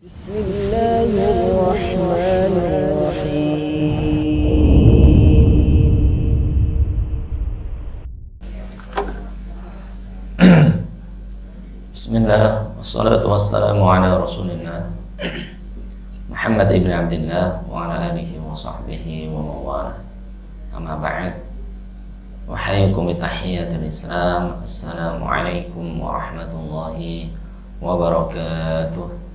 بسم الله الرحمن الرحيم. Bismillah, wassalatu wassalamu ala rasulillah Muhammad ibn Abdullah wa ala alihi wa sahbihi wa mawalah. Amma ba'd. Wahayukum bitahiyyatul Islam. Assalamualaikum warahmatullahi wabarakatuh.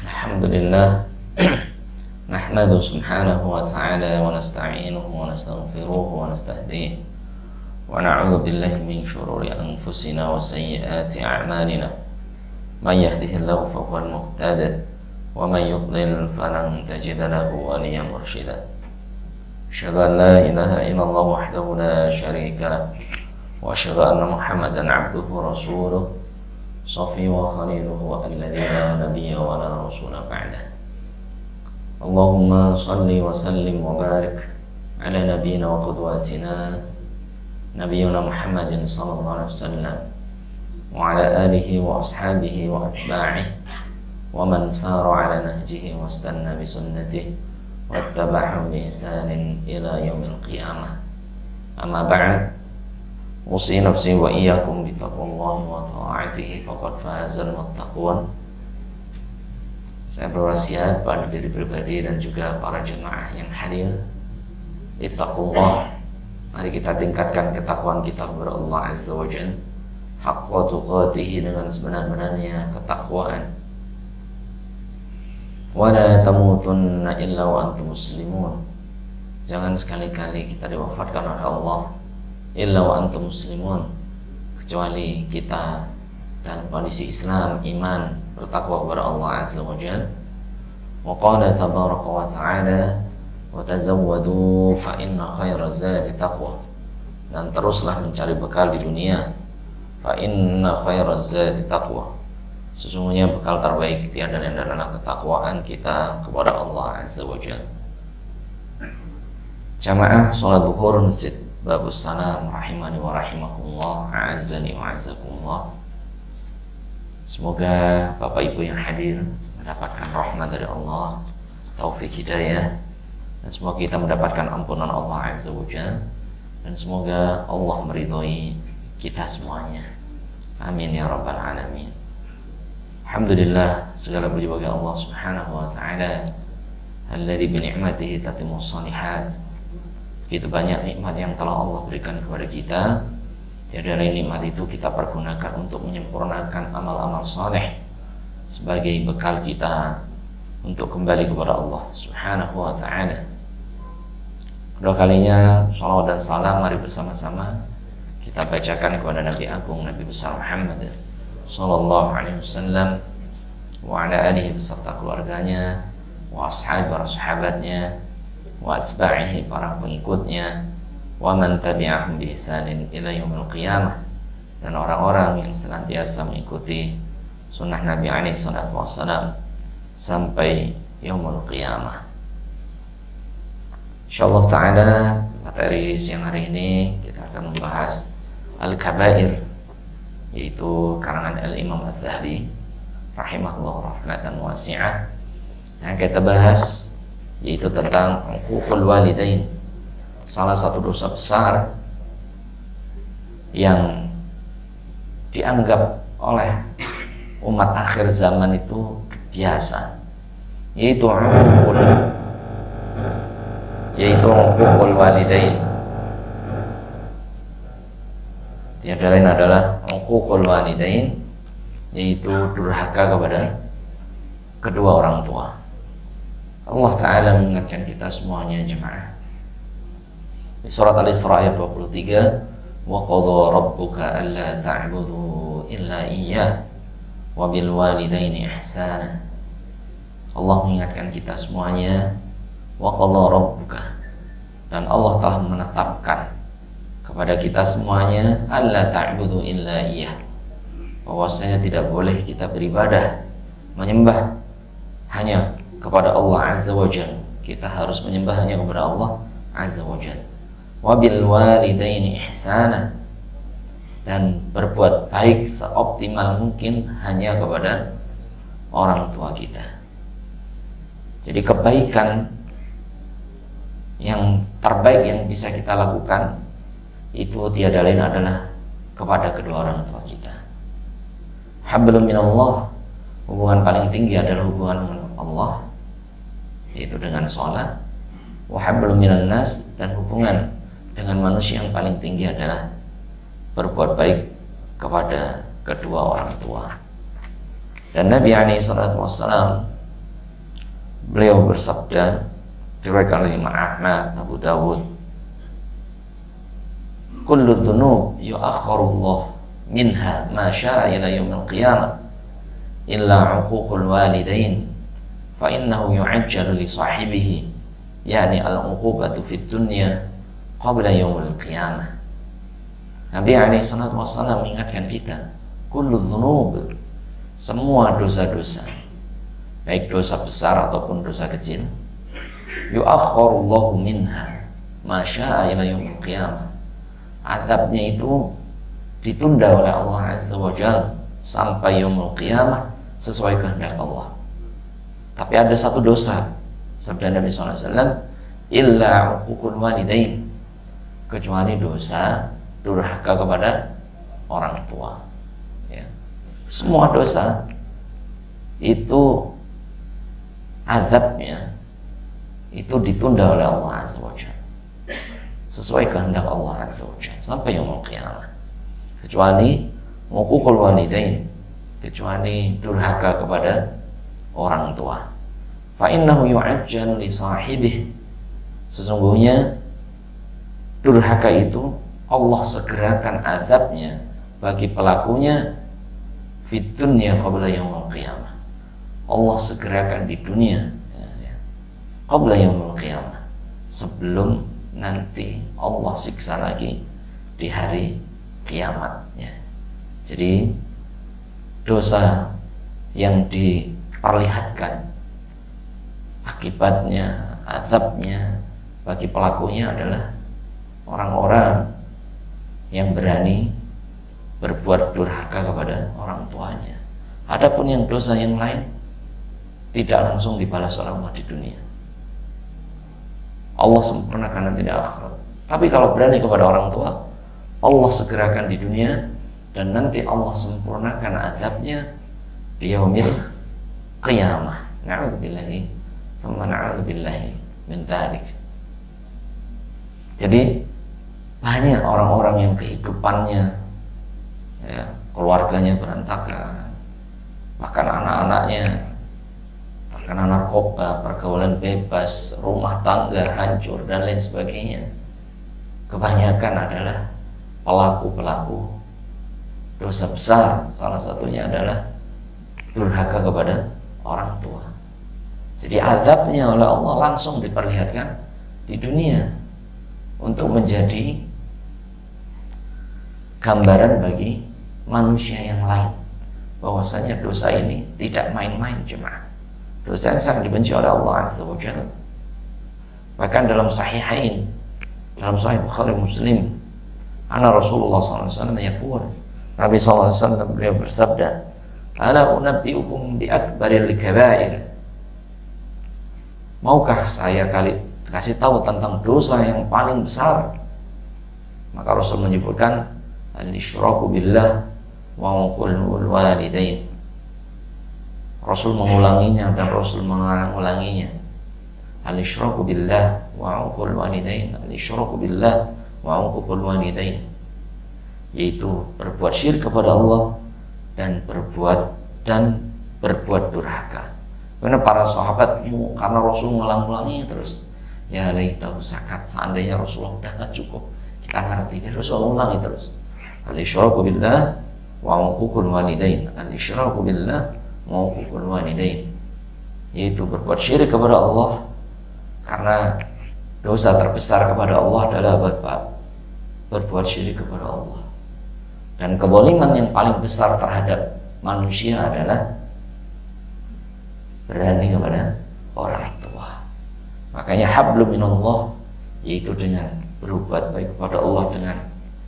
Alhamdulillah nahmadu subhanahu wa ta'ala wa nasta'inuhu wa nastaghfiruhu wa nastahdihi wa na'udzu billahi min shururi anfusina wa sayyiati a'malina. Man yahdihillahu fahuwal muhtadi wa man yudlil falan tajida lahu waliyyan mursyida. Asyhadu an la ilaha illallah wahdahu la syarika lah wa asyhadu anna Muhammadan 'abduhu wa rasuluh Safi wa khaliluhu alladhi la nabiyya wa la rasula ba'dah. Allahumma salli wa sallim wa barik ala nabiyyina wa qudwatina nabiyyina Muhammadin sallallahu alaihi wasallam wa ala alihi wa ashabihi wa atba'ihi wa man sara ala nahjihi wa istanna bi sunnatihi wattaba'ahu bi ihsanin ila yaumil qiyamah. Amma ba'd. Usi nafsi wa iyyakum bittaqwallahi wa ta'atihi faqad fazal muttaqun. Saya berwasiat pada diri pribadi dan juga para jemaah yang hadir, ittaqullah. Mari kita tingkatkan ketakwaan kita kepada Allah Azza wa Jalla, haqqa tuqatih, dengan sebenar-benarnya ketakwaan. Wa la tamutunna illa wa antum muslimun. Jangan sekali-kali kita diwafatkan oleh Allah illa wa antum muslimun, kecuali kita dalam kondisi Islam, iman, bertakwa kepada Allah Azza wa Jalla. Wa qala tabaraka wa ta'ala wa tazawwadu fa inna khairaz zadi taqwa. Dan teruslah mencari bekal di dunia, fa inna khairaz zadi taqwa. Sesungguhnya bekal terbaik tiada lain adalah ketakwaan kita kepada Allah Azza wa Jalla. Jamaah salat zuhur masjid Babus Salam rahimani wa rahimahullah, a'azzani wa a'azzakumullah. Semoga Bapak Ibu yang hadir mendapatkan rahmat dari Allah, taufik hidayah, dan semoga kita mendapatkan ampunan Allah Azza wa Jalla, dan semoga Allah meridhoi kita semuanya. Amin ya rabbal alamin. Alhamdulillah, segala puji bagi Allah Subhanahu wa ta'ala alladzi bi ni'matihi tatimmus shalihat. Begitu banyak nikmat yang telah Allah berikan kepada kita. Tiada lain nikmat itu kita pergunakan untuk menyempurnakan amal-amal saleh sebagai bekal kita untuk kembali kepada Allah Subhanahu wa ta'ala. Kedua kalinya salawat dan salam mari bersama-sama kita bacakan kepada Nabi Agung, Nabi besar Muhammad sallallahu alaihi wasallam wa ala alihi beserta keluarganya, wa ashab para sahabatnya, wa atba'ihi para pengikutnya, wa man tabi'ahum bi ihsanin ila yaumil qiyamah, dan orang-orang yang senantiasa mengikuti sunnah Nabi alaihi salatu wassalam sampai yaumul qiyamah. Insyaallah ta'ala materi siang hari ini kita akan membahas Al-Kabair, yaitu karangan Al-Imam Adz-Dzahabi rahimahullah rahmatan wasi'ah. Yang kita bahas yaitu tentang uququl walidain, salah satu dosa besar yang dianggap oleh umat akhir zaman itu biasa, yaitu uququl walidain. Tiada lain adalah uququl walidain, yaitu durhaka kepada kedua orang tua. Allah Ta'ala mengingatkan kita semuanya jemaah di surat Al-Isra ayat 23, wa qadha rabbuka alla ta'budu illa iyyah wa bil walidaini ihsana. Allah mengingatkan kita semuanya, wa qadha rabbuka, dan Allah telah menetapkan kepada kita semuanya alla ta'budu illa iyyah, bahwasanya tidak boleh kita beribadah, menyembah hanya kepada Allah Azza wa Jalla. Kita harus menyembah hanya kepada Allah Azza wa Jalla. Wa bil walidaini ihsana, dan berbuat baik seoptimal mungkin hanya kepada orang tua kita. Jadi kebaikan yang terbaik yang bisa kita lakukan itu tiada lain adalah kepada kedua orang tua kita. Hablum minallah, hubungan paling tinggi adalah hubungan dengan Allah, yaitu dengan sholat. Wa hablum minan nas, dan hubungan dengan manusia yang paling tinggi adalah berbuat baik kepada kedua orang tua. Dan Nabi SAW beliau bersabda, diriwayatkan oleh Imam Ahmad, Abu Dawud, kullu dzunub yu'akhkharullah minha ma syaa ila yaumil qiyamah illa 'uququl walidain fa innahu yu'ajjalu li sahibihi, yakni al-'uqubatu fid dunya qabla yaumil qiyamah. Nabi SAW mengingatkan kita, kullu dzunub, semua dosa-dosa, baik dosa besar ataupun dosa kecil, yu'akhkharullahu minha ma syaa ila yaumil qiyamah, azabnya itu ditunda oleh Allah Azza wa Jalla sampai yaumul qiyamah sesuai kehendak Allah. Tapi ada satu dosa, sabda Nabi SAW, illa 'uququl walidain, kecuali dosa durhaka kepada orang tua. Ya. Semua dosa itu azabnya itu ditunda oleh Allah Azza wa Jalla sesuai kehendak Allah Azza wa Jalla sampai yaumul qiyamah, kecuali uququl walidain, kecuali durhaka kepada orang tua. Fa innahu yu'ajjalu li sahibih, sesungguhnya durhaka itu Allah segerakan azabnya bagi pelakunya fid dunya qabla yaumil qiyamah. Allah segerakan di dunia qabla yaumil qiyamah, sebelum nanti Allah siksa lagi di hari kiamat ya. Jadi dosa yang diperlihatkan akibatnya, azabnya bagi pelakunya adalah orang-orang yang berani berbuat durhaka kepada orang tuanya. Adapun yang dosa yang lain tidak langsung dibalas oleh Allah di dunia, Allah sempurnakan nanti di akhirat. Tapi kalau berani kepada orang tua, Allah segerakan di dunia, dan nanti Allah sempurnakan azabnya di yaumil qiyamah. Na'udzubillahi tsumma na'udzubillahi min dzalik. Jadi banyak orang-orang yang kehidupannya ya, keluarganya berantakan, bahkan anak-anaknya terkena narkoba, pergaulan bebas, rumah tangga hancur dan lain sebagainya. Kebanyakan adalah pelaku-pelaku dosa besar, salah satunya adalah durhaka kepada orang tua. Jadi azabnya oleh Allah langsung diperlihatkan di dunia untuk menjadi gambaran bagi manusia yang lain bahwasanya dosa ini tidak main-main jemaah. Dosa yang sangat dibenci oleh Allah Azza wa Jalla. Bahkan dalam sahihain, dalam sahih Bukhari Muslim, anna Rasulullah SAW yaqul, Nabi SAW beliau bersabda, ala unabbiukum bi akbaril kabair, maukah saya kasih tahu tentang dosa yang paling besar? Maka Rasul menyebutkan al-isyraku billah wa uqul walidain. Rasul mengulanginya dan Rasul mengulanginya. Al-isyraku billah wa uqul walidain, al-isyraku billah wa uqul walidain, yaitu berbuat syirik kepada Allah dan berbuat durhaka. Karena para sahabat, karena Rasul mengulang-ulangi terus, ya laitahu sakat, seandainya Rasulullah udah nggak cukup kita ngerti, dia Rasul ulangi terus. Al-isyraku billah wa uqul walidain, al-isyraku billah wa uqul walidain, yaitu berbuat syirik kepada Allah, karena dosa terbesar kepada Allah adalah berbuat syirik kepada Allah. Dan kezaliman yang paling besar terhadap manusia adalah berani kepada orang tua. Makanya hablum minallah, yaitu dengan berbuat baik kepada Allah, dengan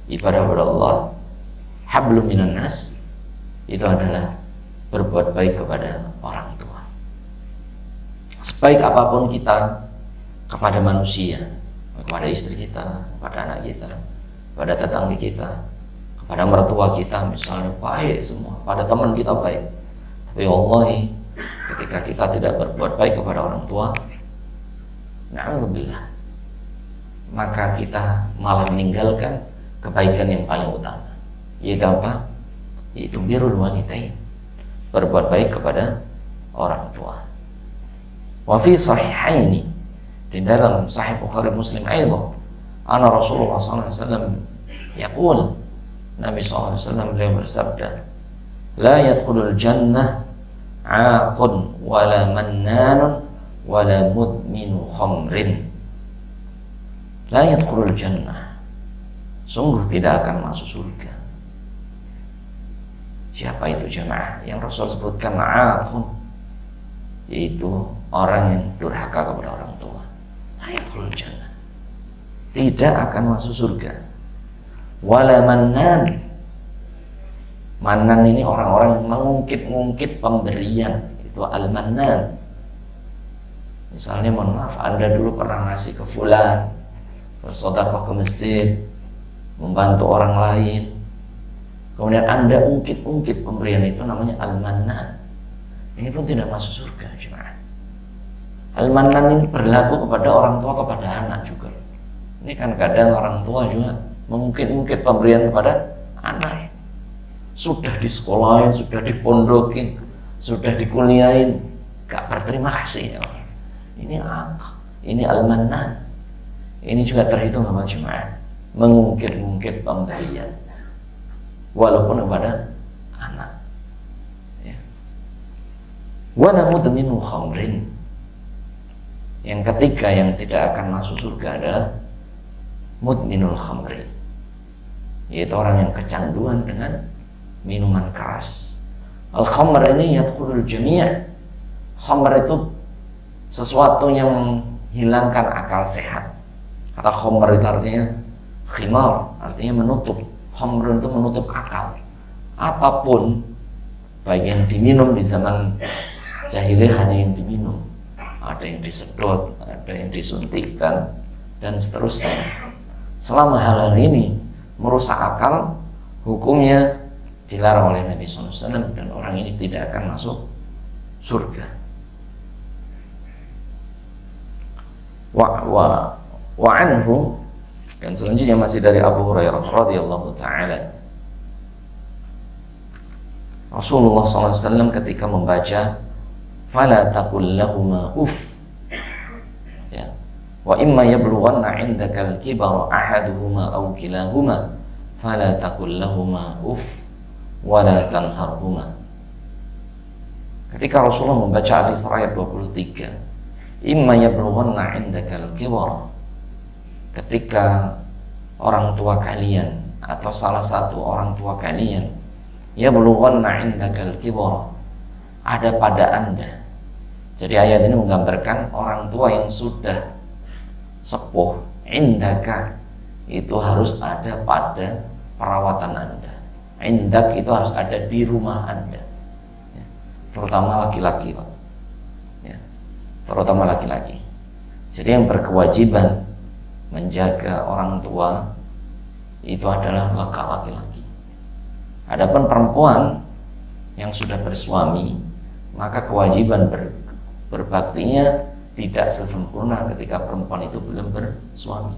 ibadah kepada Allah, hablum minan nas, itu adalah berbuat baik kepada orang tua. Sebaik apapun kita kepada manusia, kepada istri kita, kepada anak kita, kepada tetangga kita, kepada mertua kita misalnya baik semua, pada teman kita baik. Tapi wallahi ketika kita tidak berbuat baik kepada orang tua, na'udzubillah, maka kita malah meninggalkan kebaikan yang paling utama, yaitu apa? Yaitu birrul walidain, berbuat baik kepada orang tua. Wa fi sahihaini, di dalam Sahih Bukhari Muslim aidan, anna Rasulullah sallallahu alaihi wasallam yaqul, Nabi sallallahu alaihi wasallam beliau bersabda, la yadkhulul jannah 'aqun wala mannanun wala mudminu khamrin. La yadkhulul jannah, sungguh tidak akan masuk surga. Siapa itu jemaah? Yang Rasul sebutkan 'aqun, yaitu orang yang durhaka kepada orang tua. La yadkhulul jannah, tidak akan masuk surga. Wala mannan, mannan ini orang-orang yang mengungkit-ungkit pemberian, itu al-mannan. Misalnya, mohon maaf, Anda dulu pernah ngasih ke fulan, bersedekah ke masjid, membantu orang lain, kemudian Anda ungkit-ungkit pemberian, itu namanya al-mannan. Ini pun tidak masuk surga, jemaah. Al-mannan ini berlaku kepada orang tua, kepada anak juga. Ini kan kadang orang tua juga mengungkit-ungkit pemberian kepada anak. Sudah disekolahin, sudah dipondokin, sudah dikuliahin, gak berterima kasih. Ini al-mannan. Ini juga terhitung sama jemaah, mengungkit-ungkit pemberian walaupun kepada anak. Ya. Wa mudminu khamrin. Yang ketiga yang tidak akan masuk surga adalah mudminul khamri, yaitu orang yang kecanduan dengan minuman keras. Al-khamr ini yadkhulul jami'. Khamr itu sesuatu yang menghilangkan akal sehat. Kata khamr itu artinya khimar, artinya menutup. Khamr itu menutup akal. Apapun, baik yang diminum di zaman jahiliyah hanya yang diminum, ada yang disedot, ada yang disuntikkan, dan seterusnya. Selama hal-hal ini merusak akal, hukumnya dilarang oleh Nabi SAW, dan orang ini tidak akan masuk surga. Wa anhu, dan selanjutnya masih dari Abu Hurairah radhiyallahu taala, Rasulullah SAW ketika membaca fala taqul lahuma uff, ya, wa imma yablughanna 'indakal kibara ahaduhuma aw kilahuma fala taqul lahuma uff wa la tanharhuma. Ketika Rasulullah membaca Al-Isra ayat 23, imma yablughanna 'indakal kibara, ketika orang tua kalian atau salah satu orang tua kalian, yablughanna 'indakal kibara, ada pada Anda. Jadi ayat ini menggambarkan orang tua yang sudah sepuh, indaka, itu harus ada pada perawatan Anda. Indak itu harus ada di rumah Anda, ya, terutama laki-laki, ya, terutama laki-laki. Jadi yang berkewajiban menjaga orang tua itu adalah laki-laki. Adapun perempuan yang sudah bersuami, maka kewajiban berbaktinya tidak sesempurna ketika perempuan itu belum bersuami.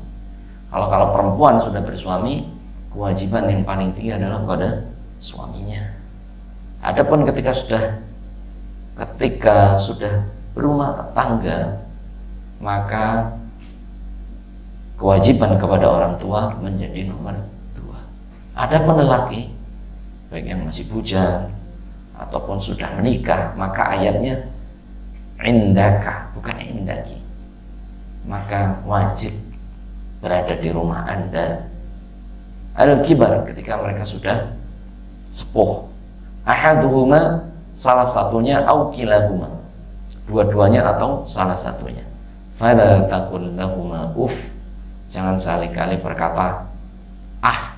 Kalau perempuan sudah bersuami, kewajiban yang paling tinggi adalah pada suaminya. Adapun ketika sudah berumah tangga, maka kewajiban kepada orang tua menjadi nomor 2. Adapun lelaki, baik yang masih bujang ataupun sudah menikah, maka ayatnya indaka, bukan indaki, maka wajib berada di rumah Anda. Al-kibar, ketika mereka sudah sepuh, ahaduhuma, salah satunya, au kilahuma, dua-duanya atau salah satunya. Fala taqul lahuma uff, jangan sekali-kali berkata ah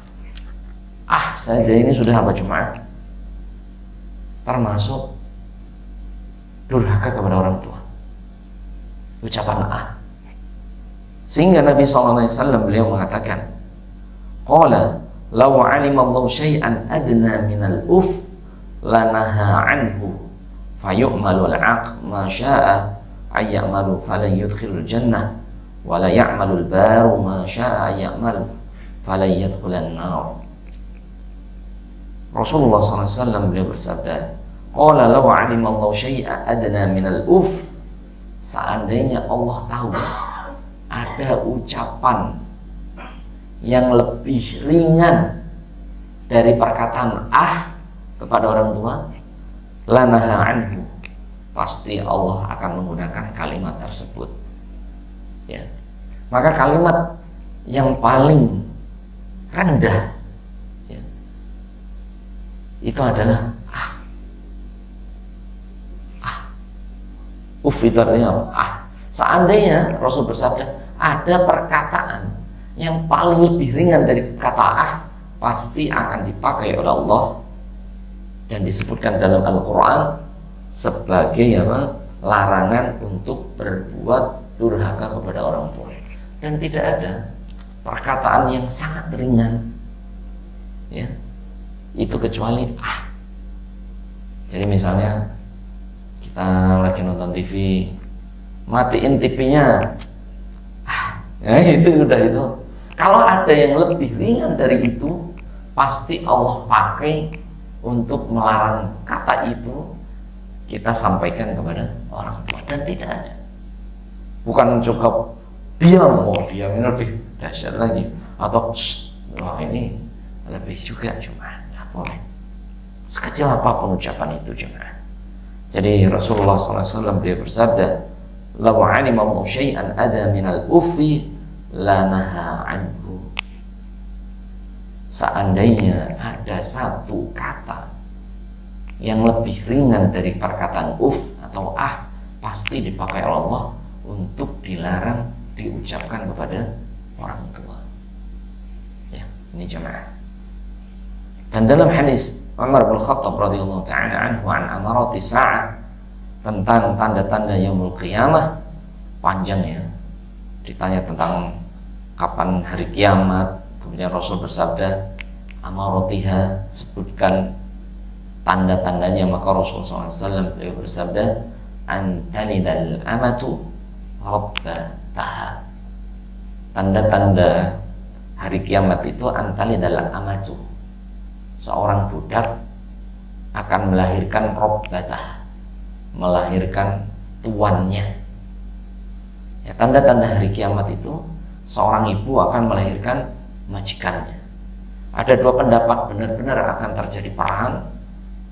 saja ini sudah apa jemaah? Termasuk durhaka kepada orang tua. Ucapan Sehingga Nabi SAW beliau mengatakan, qala law 'alima Allahu syai'an adna minal uf lanaha anhu fayu'malu al-'aq ma syaa ayyamalu falan yudkhilul jannah wa la ya'malul baru ma syaa ayyamalu falan yadkhulan nar. Rasulullah SAW beliau bersabda, qala law 'alima Allahu syai'an adna minal uf, seandainya Allah tahu ada ucapan yang lebih ringan dari perkataan kepada orang tua, lanaha anhu, pasti Allah akan menggunakan kalimat tersebut. Ya. Maka kalimat yang paling rendah, ya, itu adalah itu artinya Seandainya Rasul bersabda ada perkataan yang paling lebih ringan dari kata pasti akan dipakai oleh Allah dan disebutkan dalam Al-Quran sebagai larangan untuk berbuat durhaka kepada orang tua. Dan tidak ada perkataan yang sangat ringan, ya, itu kecuali Jadi misalnya kita lagi nonton TV, matiin TV-nya, itu udah itu. Kalau ada yang lebih ringan dari itu, pasti Allah pakai untuk melarang kata itu kita sampaikan kepada orang tua. Dan tidak ada, bukan cukup diam, diam ini lebih dahsyat lagi, atau ini lebih juga, cuma nggak boleh. Sekecil apapun ucapan itu jemaah. Jadi Rasulullah SAW dia bersabda, law 'alima syai'an ada minal ufi lanaha anhu. Seandainya ada satu kata yang lebih ringan dari perkataan atau pasti dipakai Allah untuk dilarang diucapkan kepada orang tua. Ya, ini jemaah. Dan dalam hadis Umar bin Khattab radhiyallahu ta'ala anhu an amarati sa'ah, tentang tanda-tanda yaumul qiyamah, panjang ya, ditanya tentang kapan hari kiamat, kemudian Rasul bersabda amaratiha, sebutkan tanda-tandanya, maka Rasulullah SAW beliau bersabda antanidal amatu rabbataha. Tanda-tanda hari kiamat itu antanidal amatu, seorang budak akan melahirkan rabbatah, melahirkan tuannya. Ya, tanda-tanda hari kiamat itu seorang ibu akan melahirkan majikannya. Ada dua pendapat, benar-benar akan terjadi perang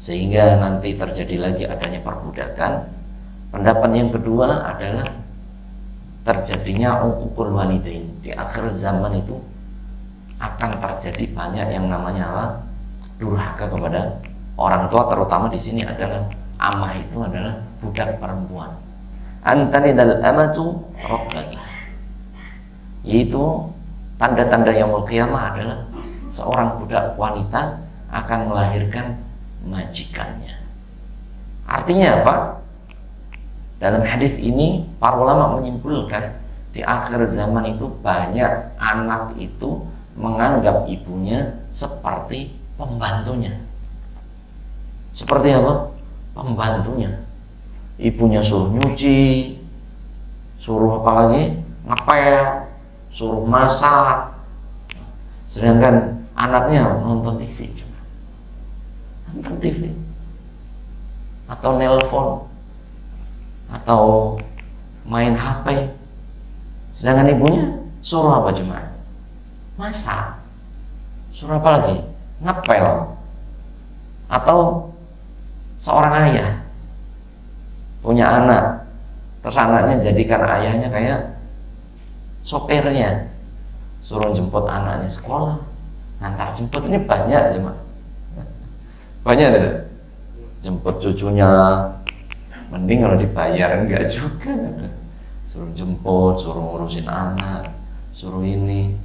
sehingga nanti terjadi lagi adanya perbudakan. Pendapat yang kedua adalah terjadinya uququl walidain. Di akhir zaman itu akan terjadi banyak yang namanya durhaka kepada orang tua, terutama di sini adalah amah, itu adalah budak perempuan. Antanidal amatu rabbatah, yaitu tanda-tanda yaumul qiyamah adalah seorang budak wanita akan melahirkan majikannya. Artinya apa? Dalam hadis ini para ulama menyimpulkan di akhir zaman itu banyak anak itu menganggap ibunya seperti pembantunya. Seperti apa? Pembantunya. Ibunya suruh nyuci, suruh apa lagi? Ngepel, suruh masak. Sedangkan anaknya nonton TV, nonton TV, atau nelpon, atau main HP. Sedangkan ibunya suruh apa jemaah? Masak. Suruh apa lagi? Ngepel. Atau seorang ayah punya anak, terus anaknya jadikan ayahnya kayak sopirnya, suruh jemput anaknya sekolah, ngantar jemput. Ini banyak ya mak, banyak tidak? Jemput cucunya, mending kalau dibayar, enggak juga, suruh jemput, suruh ngurusin anak, suruh ini,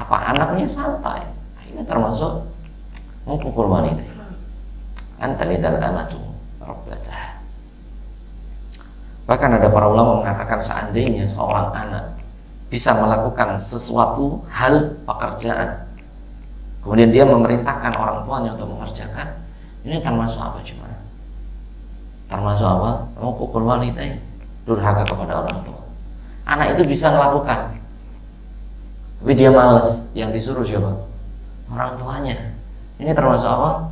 apa anaknya santai. Ini Ini termasuk mukul wanita. Antalidal amatu rabbatah. Bahkan ada para ulama mengatakan seandainya seorang anak bisa melakukan sesuatu hal pekerjaan, kemudian dia memerintahkan orang tuanya untuk mengerjakan, ini termasuk apa cuma? Termasuk apa? Mukul wanita, durhaka kepada orang tua. Anak itu bisa melakukan, tapi dia malas. Yang disuruh siapa? Orang tuanya. Ini termasuk apa?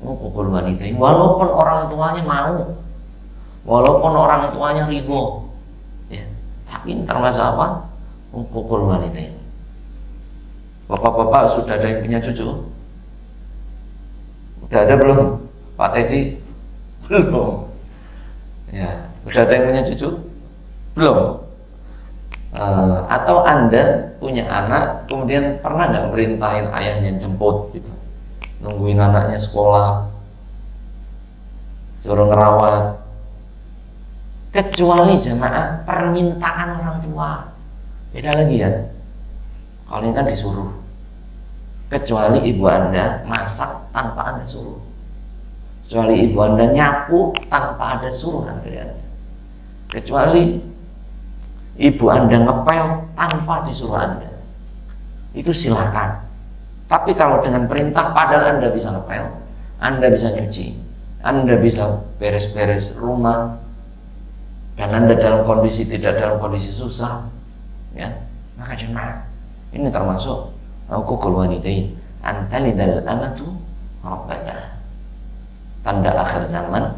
Mukul wanita. Walaupun orang tuanya mau, walaupun orang tuanya ridho, ya, tapi ini termasuk apa? Mukul wanita. Bapak-bapak sudah ada yang punya cucu? Udah ada belum? Pak Teddy? Belum. Ya, udah ada yang punya cucu? Belum. Atau Anda punya anak, kemudian pernah nggak merintahin ayahnya jemput gitu, nungguin anaknya sekolah, suruh ngerawat, kecuali jamaah permintaan orang tua, beda lagi ya. Kalau ini kan disuruh, kecuali ibu Anda masak tanpa Anda suruh, kecuali ibu Anda nyapu tanpa ada suruhan dari Anda, kecuali ibu Anda ngepel tanpa disuruh Anda, itu silakan. Tapi kalau dengan perintah, padahal Anda bisa ngepel, Anda bisa nyuci, Anda bisa beres-beres rumah, dan Anda dalam kondisi tidak dalam kondisi susah, ya, maka jemaah, ini termasuk hukukul walidain. Antalidal amatu rabbatah. Tanda akhir zaman,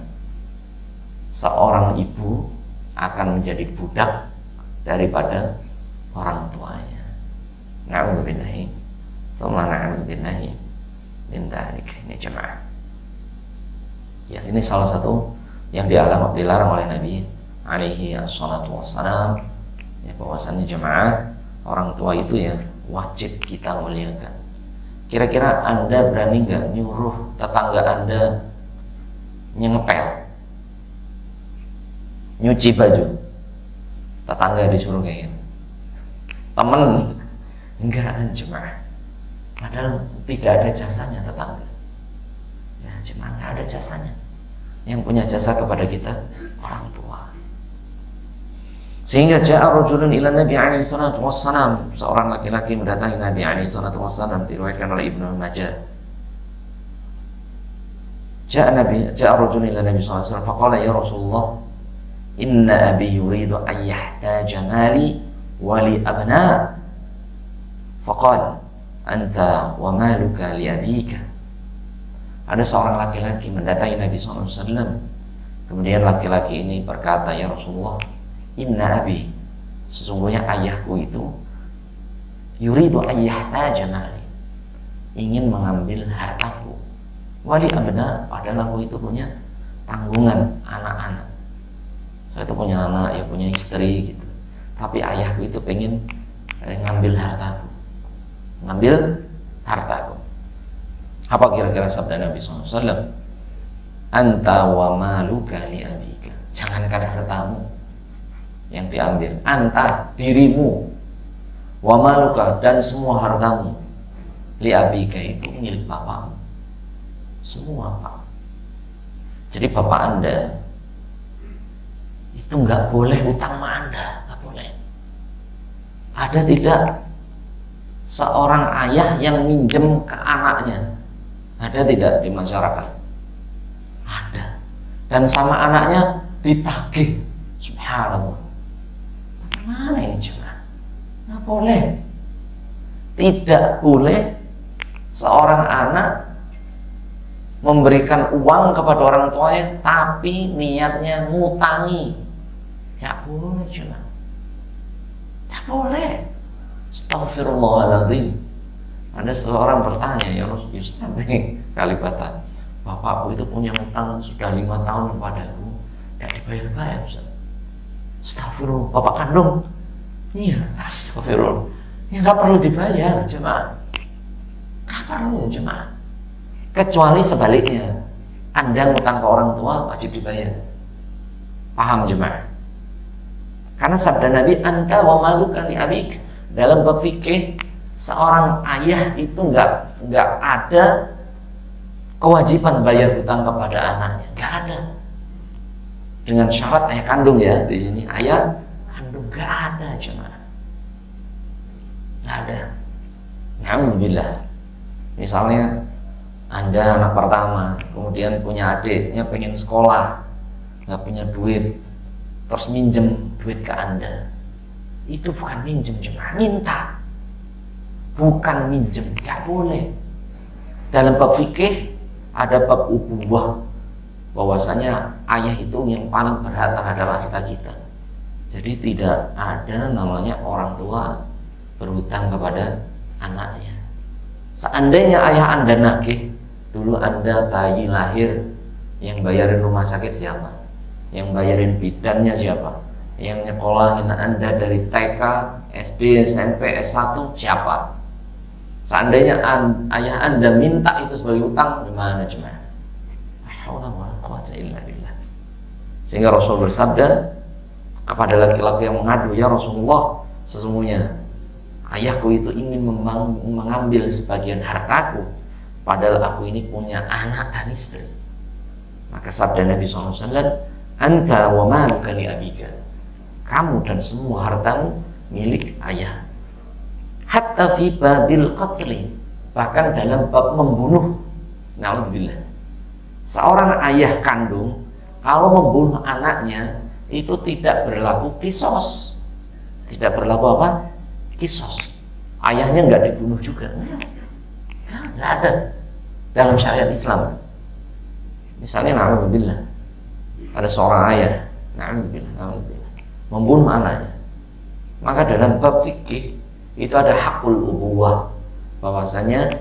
seorang ibu akan menjadi budak daripada orang tuanya. Na'udzubillahi, tsumma na'udzubillahi min dzalik. Ini jemaah. Ya, ini salah satu yang dilarang oleh Nabi alaihi assalatu wassalam, ya, bahwasannya jemaah, orang tua itu ya wajib kita muliakan. Kira-kira Anda berani nggak nyuruh tetangga Anda ngepel, nyuci baju? Tetangga disuruh kayak gitu, temen enggak, jemaah, padahal tidak ada jasanya tetangga, ya jemaah, nggak ada jasanya. Yang punya jasa kepada kita orang tua. Sehingga ja'a rajulun ila Nabi alaihi salatu wassalam, seorang laki-laki mendatangi Nabi alaihi salatu wassalam, diriwayatkan oleh Ibnu Majah. Ja'a rajulun ila Nabi sallallahu alaihi wasallam faqala ya Rasulullah, inna abi yuridu an yahtaja mali wa li abna. Faqala anta wa maluka li abika. Ada seorang laki-laki mendatangi Nabi SAW. Kemudian laki-laki ini berkata, ya Rasulullah, inna abi, sesungguhnya ayahku itu yuridu an yahtaja mali, ingin mengambil hartaku, wali abna, padahal aku itu punya tanggungan anak-anak. Saya itu punya anak, ya punya istri gitu. Tapi ayahku itu pengen ngambil hartaku. Apa kira-kira sabda Nabi SAW? Anta wa maluka li abika. Jangankan hartamu yang diambil, anta, dirimu, wa maluka, dan semua hartamu, li abika, itu milik bapakmu. Semua, Pak. Jadi bapak Anda itu nggak boleh utang sama Anda, nggak boleh. Ada tidak seorang ayah yang minjem ke anaknya? Ada tidak di masyarakat? Ada. Dan sama anaknya ditagih. Subhanallah. Bagaimana ini cuma? Nggak boleh. Tidak boleh seorang anak memberikan uang kepada orang tuanya tapi niatnya ngutangi. Ya boleh cuma. Ya boleh. Astaghfirullahaladzim. Ada seseorang bertanya, ya Ustaz nih, Kalibata, bapakku itu punya utang sudah 5 tahun kepadaku, gak dibayar-bayar Ustaz. Astaghfirullah, bapak kandung? Iya, astaghfirullah. Ya gak perlu dibayar, jemaah. Gak perlu, jemaah. Kecuali sebaliknya, Anda ngutang ke orang tua wajib dibayar. Paham jemaah? Karena sabda Nabi, anta wa maluka li abik. Dalam bab fikih seorang ayah itu nggak ada kewajiban bayar hutang kepada anaknya, nggak ada. Dengan syarat ayah kandung ya, di sini ayah kandung nggak ada, cuma nggak ada. Alhamdulillah. Misalnya Anda anak pertama, kemudian punya adiknya pengen sekolah, nggak punya duit, terus minjem duit ke Anda. Itu bukan minjem, cuma minta. Bukan minjem, nggak boleh. Dalam bab fikih ada bab ubuwah, bahwasanya ayah itu yang paling berhak terhadap harta kita. Jadi tidak ada namanya orang tua berhutang kepada anaknya. Seandainya ayah Anda nagih, dulu Anda bayi lahir, yang bayarin rumah sakit siapa? Yang bayarin bidannya siapa? Yang nyekolahin Anda dari TK, SD, SMP, S1 siapa? Seandainya ayah Anda minta itu sebagai utang, gimana cuma? Sehingga Rasul bersabda kepada laki-laki yang mengadu, ya Rasulullah, sesungguhnya ayahku itu ingin mengambil sebagian hartaku, padahal aku ini punya anak dan istri. Maka sabda Nabi SAW, anta wa maluka li abika, kamu dan semua hartamu milik ayah. Hatta fi babil qatli, bahkan dalam bab membunuh, naudzubillah, seorang ayah kandung kalau membunuh anaknya itu tidak berlaku kisos, tidak berlaku apa? Kisos. Ayahnya nggak dibunuh juga, nggak ada dalam syariat Islam. Misalnya naudzubillah, ada seorang ayah, naudzubillah, membunuh anaknya, maka dalam bab fikih itu ada hakul ubuwah, bahwasanya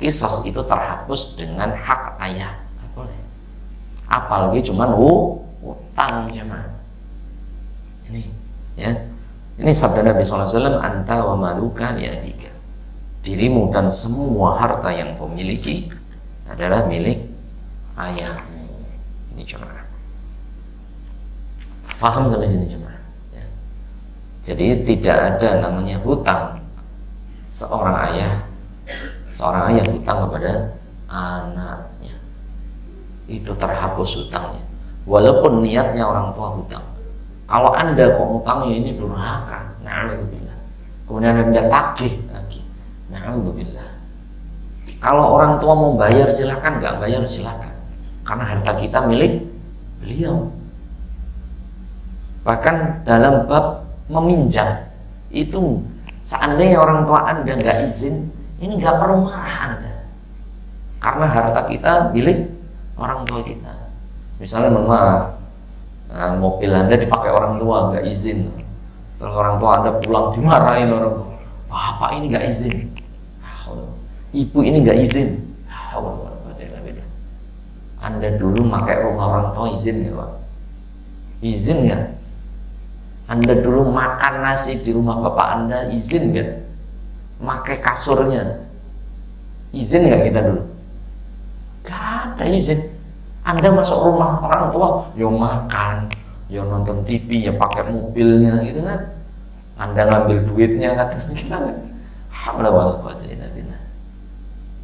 kisos itu terhapus dengan hak ayah. Nggak boleh. Apalagi cuman utang cuman. Ini ya. Ini sabda Nabi SAW, anta wa maluka li abika, dirimu dan semua harta yang kau miliki adalah milik ayahmu. Ini cuma. Faham sampai sini cuma. Ya. Jadi tidak ada namanya hutang seorang ayah hutang kepada anaknya, itu terhapus hutangnya, walaupun niatnya orang tua hutang. Kalau Anda kok hutangnya ini durhaka, na'udzubillah, kemudian Anda tagih lagi, na'udzubillah. Kalau orang tua mau bayar silakan, nggak bayar silakan, karena harta kita milik beliau. Bahkan dalam bab meminjam itu, seandainya orang tua Anda nggak izin, ini nggak perlu marah Anda, karena harta kita milik orang tua kita. Misalnya mohon maaf, mobil Anda dipakai orang tua nggak izin, terus orang tua Anda pulang dimarahin orang tua, bapak ini nggak izin, ibu ini nggak izin. Anda dulu pakai rumah orang tua izin nggak Pak? Izin nggak? Anda dulu makan nasi di rumah bapak Anda izin nggak? Pakai kasurnya izin nggak kita dulu? Gak ada izin. Anda masuk rumah orang tua, yo makan, yo nonton TV, ya pakai mobilnya gitu kan. Anda ngambil duitnya kan, kita kan.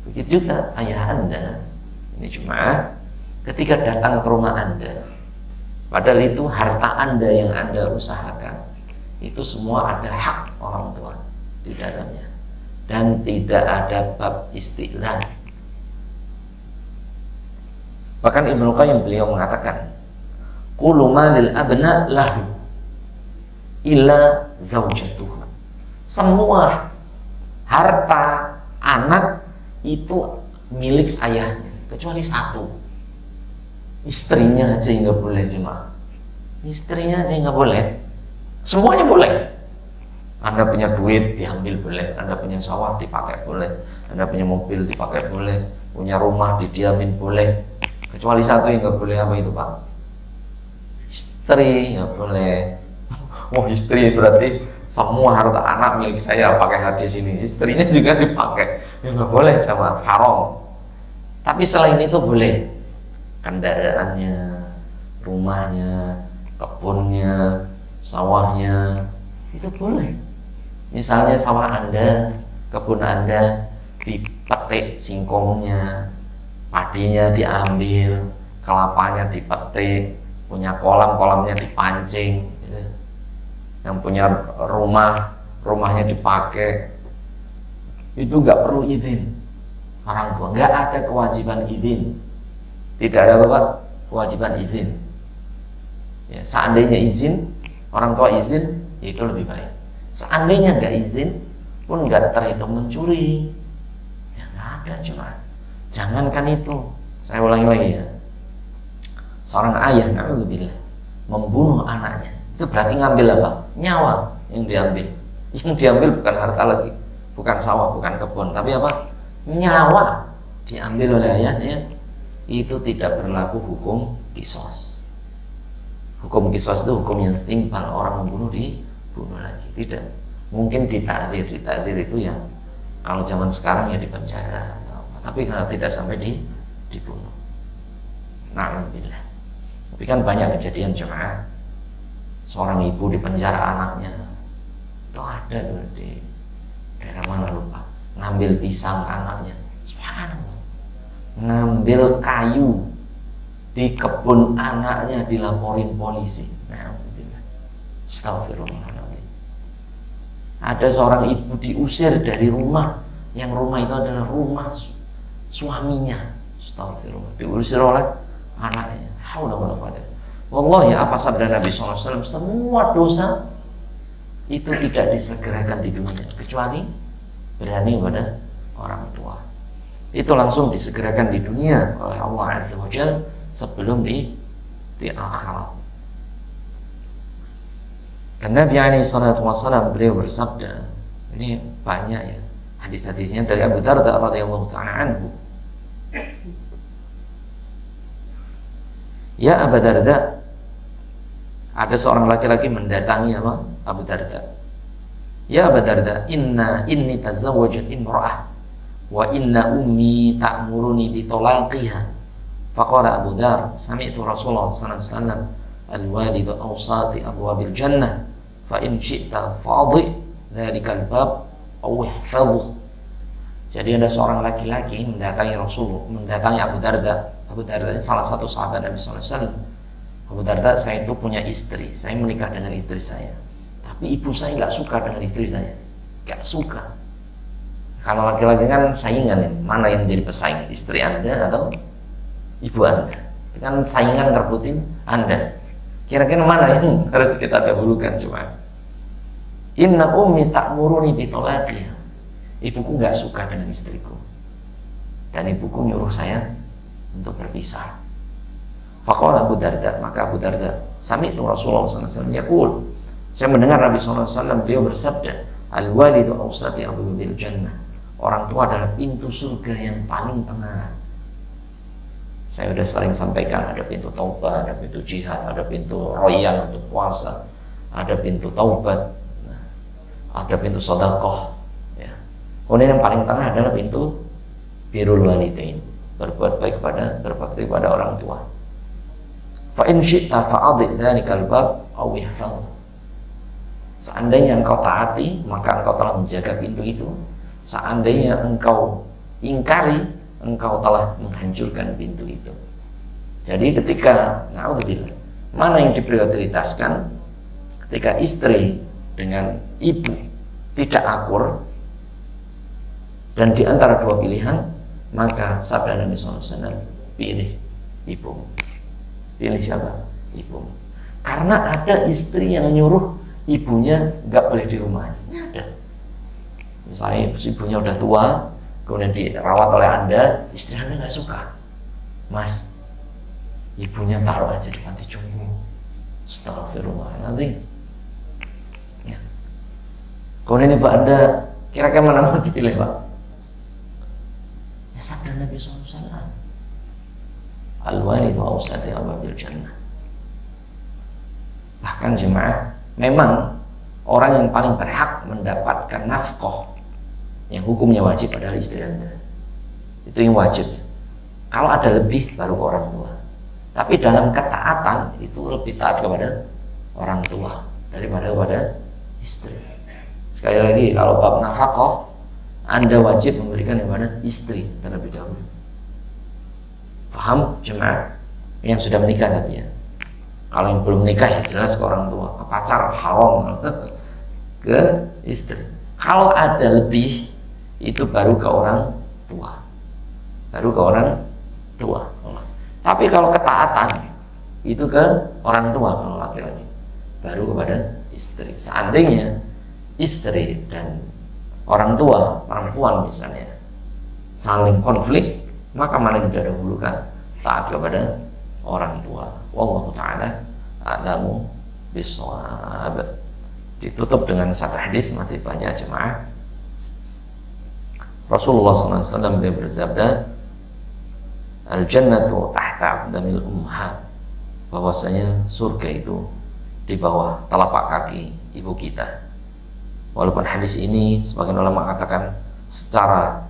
Begitu juga ayah Anda. Ini cuma ketika datang ke rumah Anda, padahal itu harta Anda yang Anda usahakan, itu semua ada hak orang tua di dalamnya, dan tidak ada bab istilah. Bahkan Ibnu Qayyim beliau mengatakan, kullu malil abna lahu illa zaujatuhu, semua harta anak itu milik ayahnya kecuali satu, istrinya aja nggak boleh. Cuma istrinya aja nggak boleh, semuanya boleh. Anda punya duit diambil boleh, Anda punya sawah dipakai boleh, Anda punya mobil dipakai boleh, punya rumah didiamin boleh, kecuali satu yang nggak boleh. Apa itu Pak? Istri nggak boleh. Oh, istri berarti semua harta anak milik saya, pakai hadis ini, istrinya juga dipakai, ya nggak boleh, sama haram. Tapi selain itu boleh, kendaraannya, rumahnya, kebunnya, sawahnya, itu boleh. Misalnya sawah Anda kebun Anda dipetik singkongnya, padinya diambil, kelapanya dipetik, punya kolamnya dipancing, gitu. Yang punya rumahnya dipakai, itu nggak perlu izin orang tua, nggak ada kewajiban izin, tidak ada apa kewajiban izin. Ya, seandainya izin, orang tua izin, ya itu lebih baik. Seandainya nggak izin pun nggak terhitung mencuri, ya nggak ada. Cuma jangankan itu, saya ulangi lagi ya, seorang ayah na'udzubillah membunuh anaknya, itu berarti ngambil apa? Nyawa yang diambil. Yang diambil bukan harta lagi, bukan sawah, bukan kebun, tapi apa? Nyawa diambil oleh ayahnya. Itu tidak berlaku hukum kisos. Hukum kisos itu hukum yang setimpal, orang membunuh dibunuh lagi. Tidak. Mungkin ditakdir itu ya kalau zaman sekarang ya dipenjara, tapi kalau tidak sampai dibunuh. Na'udzubillah. Tapi kan banyak kejadian jemaah, seorang ibu dipenjara anaknya. Itu ada tuh di daerah mana lupa, ngambil pisang anaknya, subhanallah, ngambil kayu di kebun anaknya, dilaporin polisi. Na'udzubillah. Astagfirullahaladzim. Ada seorang ibu diusir dari rumah, yang rumah itu adalah rumah suaminya. Astagfirullah. Diusir oleh anaknya. Haula wala quwwata. Wallahi, apa sabda Nabi SAW, semua dosa itu tidak disegerakan di dunia kecuali berani pada orang tua. Itu langsung disegerakan di dunia oleh Allah Azza wa Jalla sebelum di akhirat. Dan Nabi alaihi salatu wasallam beliau bersabda, ini banyak ya hadis-hadisnya dari Abu Darda radhiyallahu ta'ala anhu. Ya Abu Darda, ada seorang laki-laki mendatangi apa? Abu Darda. Ya Abu Darda, inni tazawwajat imra'ah wa inna ummi ta'muruni bi talaqiha. Faqala Abu Dar, sami'tu Rasulullah sallallahu alaihi wasallam al-walidu awsati abwabil jannah fa in syi'ta fadhi dzalikal bab aw ihfadhu. Jadi ada seorang laki-laki mendatangi Rasul, mendatangi Abu Darda. Abu Darda ini salah satu sahabat Nabi sallallahu alaihi wasallam. Abu Darda, saya itu punya istri, saya menikah dengan istri saya, tapi ibu saya nggak suka dengan istri saya, nggak suka. Kalau laki-laki kan saingan, mana yang jadi pesaing, istri Anda atau ibu Anda? Itu kan saingan ngerebutin Anda. Kira-kira mana yang harus kita dahulukan? Cuma inna ummi ta'muruni bi talaqiha. Ibuku nggak suka dengan istriku, dan ibuku nyuruh saya untuk berpisah. Faqala Abu Darda, maka Abu Darda, sami'tu Rasulullah sallallahu alaihi wasallam yaqul, saya mendengar Nabi sallallahu alaihi wasallam beliau bersabda, al-walidu awsati abwabil jannah. Orang tua adalah pintu surga yang paling tengah. Saya sudah sering sampaikan, ada pintu taubat, ada pintu jihad, ada pintu royan untuk puasa, ada pintu taubat, ada pintu sedekah. Ya. Kemudian yang paling tengah adalah pintu birrul walidain, berbuat baik berbakti kepada orang tua. Fa in syi'ta fa'adhi dzalikal bab aw ihfadh. Seandainya engkau taati, maka engkau telah menjaga pintu itu. Seandainya engkau ingkari, engkau telah menghancurkan pintu itu. Jadi ketika na'udzubillah, mana yang diprioritaskan? Ketika istri dengan ibu tidak akur, dan di antara dua pilihan, maka sabda Nabi SAW, pilih ibu. Pilih siapa? Ibu. Karena ada istri yang nyuruh ibunya nggak boleh di rumahnya. Ini ada. Misalnya ibunya udah tua, kemudian dirawat oleh Anda, istri Anda nggak suka. Mas, ibunya taruh aja di panti jompo. Astagfirullahaladzim. Ya. Kemudian ibu Anda, kira-kira mana mau dipilih, Pak? Ya sabda Nabi SAW, al-walidu awsati abwabil jannah. Bahkan jemaah, memang orang yang paling berhak mendapatkan nafkah yang hukumnya wajib adalah istri Anda. Itu yang wajib. Kalau ada lebih baru ke orang tua. Tapi dalam ketaatan itu lebih taat kepada orang tua daripada kepada istri. Sekali lagi, kalau bab nafkah, Anda wajib memberikan kepada istri terlebih dahulu. Paham jemaah? Yang sudah menikah tapi ya. Kalau yang belum menikah ya jelas ke orang tua, ke pacar haram, ke istri. Kalau ada lebih itu baru ke orang tua, baru ke orang tua. Tapi kalau ketaatan itu ke orang tua kalau laki-laki, baru kepada istri. Seandainya istri dan orang tua perempuan misalnya saling konflik, maka mana yang didahulukan? Taat kepada orang tua. Wallahu ta'ala a'lamu bissawab. Ditutup dengan satu hadis, masih banyak jemaah. Rasulullah SAW beliau bersabda, al-jannatu tahta aqdamil ummahat, bahwasanya surga itu di bawah telapak kaki ibu kita. Walaupun hadis ini sebagian ulama mengatakan secara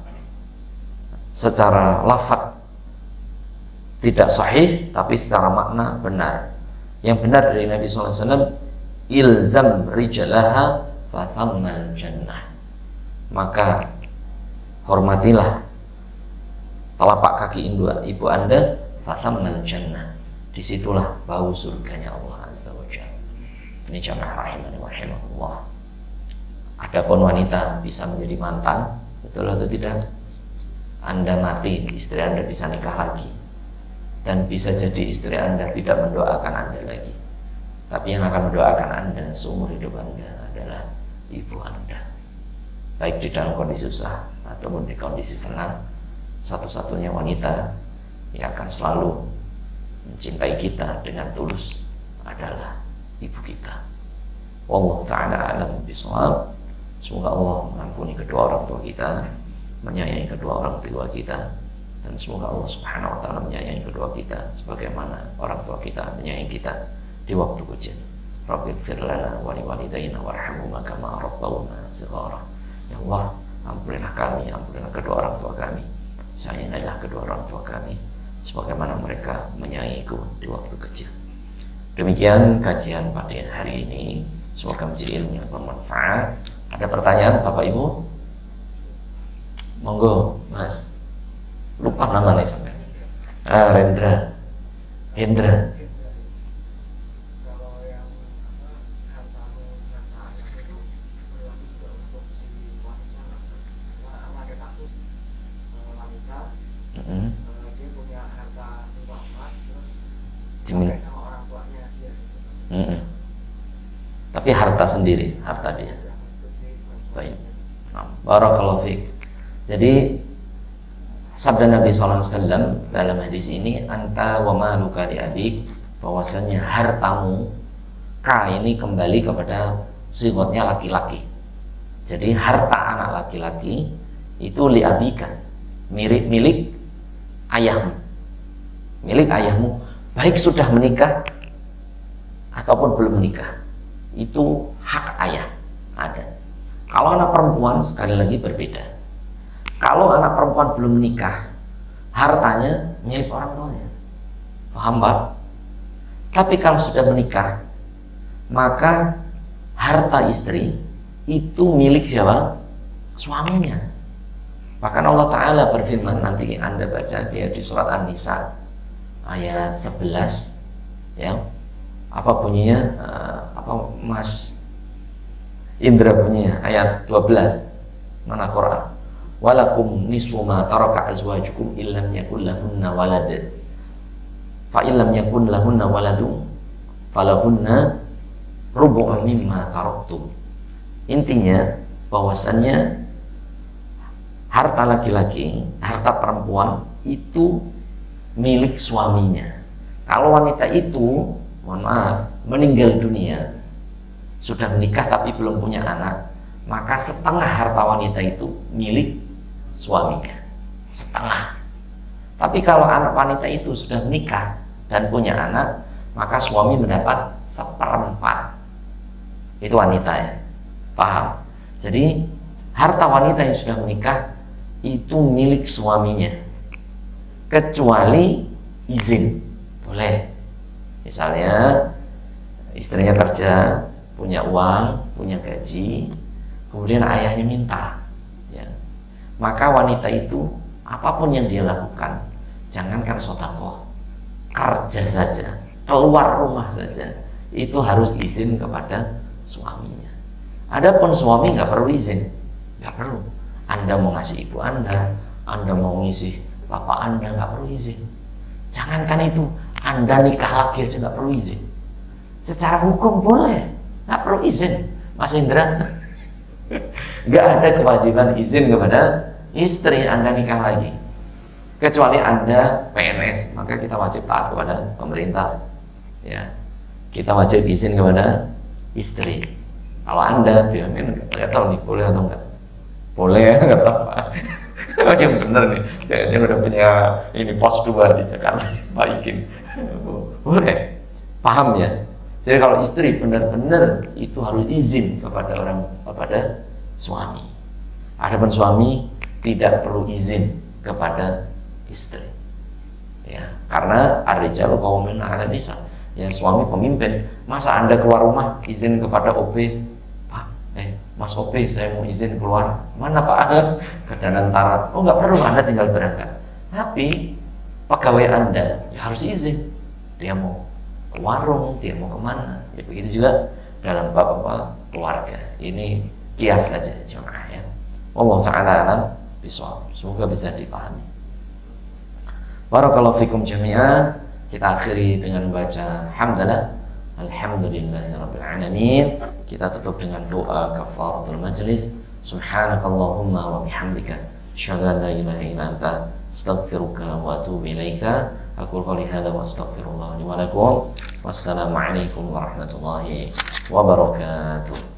lafaz tidak sahih, tapi secara makna benar. Yang benar dari Nabi SAW, ilzam rijalaha fathamnal jannah, maka hormatilah telapak kaki ibu Anda, fathamnal jannah, disitulah bau surganya Allah Azza wa Jalla. Ini jamaah rahimani wa rahimahullah. Adapun wanita bisa menjadi mantan, betul atau tidak? Anda mati, istri Anda bisa nikah lagi, dan bisa jadi istri Anda tidak mendoakan Anda lagi, tapi yang akan mendoakan Anda seumur hidup Anda adalah ibu Anda, baik di dalam kondisi susah ataupun di kondisi senang. Satu-satunya wanita yang akan selalu mencintai kita dengan tulus adalah ibu kita. Wallahu ta'ala a'lam bishawab. Semoga Allah mengampuni kedua orang tua kita, menyayangi kedua orang tua kita, dan semoga Allah Subhanahu wa ta'ala menyayangi kedua kita sebagaimana orang tua kita menyayangi kita di waktu kecil. Rabbighfir lana wa liwalidayna warhamhuma kama rabbawna shighara. Ya Allah, ampunilah kami, ampunilah kedua orang tua kami, sayangilah kedua orang tua kami sebagaimana mereka menyayangiku di waktu kecil. Demikian kajian pada hari ini, semoga menjadi ilmu yang bermanfaat. Ada pertanyaan Bapak Ibu? Monggo Mas. Lupa nama nih sampai. Rendra. Hendra. Kalau yang harta harta ayam itu berlaku juga untuk si wanita. Ada kasus wanita, dia punya harta tumpah emas, terus diminta sama orang tuanya dia. Tapi harta sendiri, harta dia. Baik. Barakallahu fiik. Jadi sabda Nabi SAW dalam hadis ini, anta wa maluka li abik, bahwasanya hartamu ka ini kembali kepada sifatnya laki-laki. Jadi harta anak laki-laki itu li abika, milik ayahmu, milik ayahmu, baik sudah menikah ataupun belum menikah, itu hak ayah ada. Kalau anak perempuan sekali lagi berbeda. Kalau anak perempuan belum menikah, hartanya milik orang tuanya. Paham Pak? Tapi kalau sudah menikah, maka harta istri itu milik siapa? Suaminya. Bahkan Allah Ta'ala berfirman, nanti Anda baca dia di surat An-Nisa ayat 11, ya. Apa bunyinya? Apa Mas Indra bunyinya? Ayat 12. Mana Quran? Walakum nisfu ma taraka azwajukum illam yakul lahunna walad. Fa illam yakun lahunna waladun falahunna rubu'u mimma taraktum. Intinya bahwasannya harta laki-laki, harta perempuan itu milik suaminya. Kalau wanita itu, mohon maaf, meninggal dunia, sudah menikah tapi belum punya anak, maka setengah harta wanita itu milik suaminya, setengah. Tapi kalau anak wanita itu sudah menikah dan punya anak, maka suami mendapat 1/4. Itu wanita ya, paham? Jadi harta wanita yang sudah menikah itu milik suaminya, kecuali izin, boleh. Misalnya istrinya kerja, punya uang, punya gaji, kemudian ayahnya minta, ya, Maka wanita itu apapun yang dia lakukan, jangankan sedekah, kerja saja, keluar rumah saja, itu harus izin kepada suaminya. Adapun suami nggak perlu izin, nggak perlu. Anda mau ngasih ibu Anda mau ngisi bapak Anda, nggak perlu izin. Jangankan itu, Anda nikah lagi aja nggak perlu izin. Secara hukum boleh, nggak perlu izin. Mas Indra, nggak ada kewajiban izin kepada istri Anda nikah lagi. Kecuali Anda PNS, maka kita wajib taat kepada pemerintah. Ya, kita wajib izin kepada istri. Kalau Anda BUMN, nggak tahu nih boleh atau enggak. Boleh, nggak tahu. Yang bener nih, jangan udah punya ini pos 2 di Jakarta, baikin. Boleh, paham ya? Jadi kalau istri benar-benar itu harus izin kepada suami. Adapun suami tidak perlu izin kepada istri. Ya, karena ar-rijalu qawwamun 'ala nisa. Ya, suami pemimpin. Masa Anda keluar rumah izin kepada OB? Pak, Mas OB, saya mau izin keluar. Mana Pak? Ke Danantara. Oh, nggak perlu, Anda tinggal berangkat. Tapi pegawai Anda ya harus izin. Dia mau ke warung, dia mau kemana. Ya begitu juga dalam bab keluarga. Ini kias saja jemaah ya. Allah ta'ala alam bisawab. Semoga bisa dipahami. Barakallahu fikum jami'ah. Kita akhiri dengan baca hamdalah. Alhamdulillahirabbil alamin. Kita tutup dengan doa kafaratul majlis. Subhanakallahumma wa bihamdika asyhadu an la ilaha illa anta astaghfiruka wa atubu ilaika. Aku qouli hadza wa astaghfirullah li wa lakum. Wassalamu alaikum warahmatullahi wabarakatuh.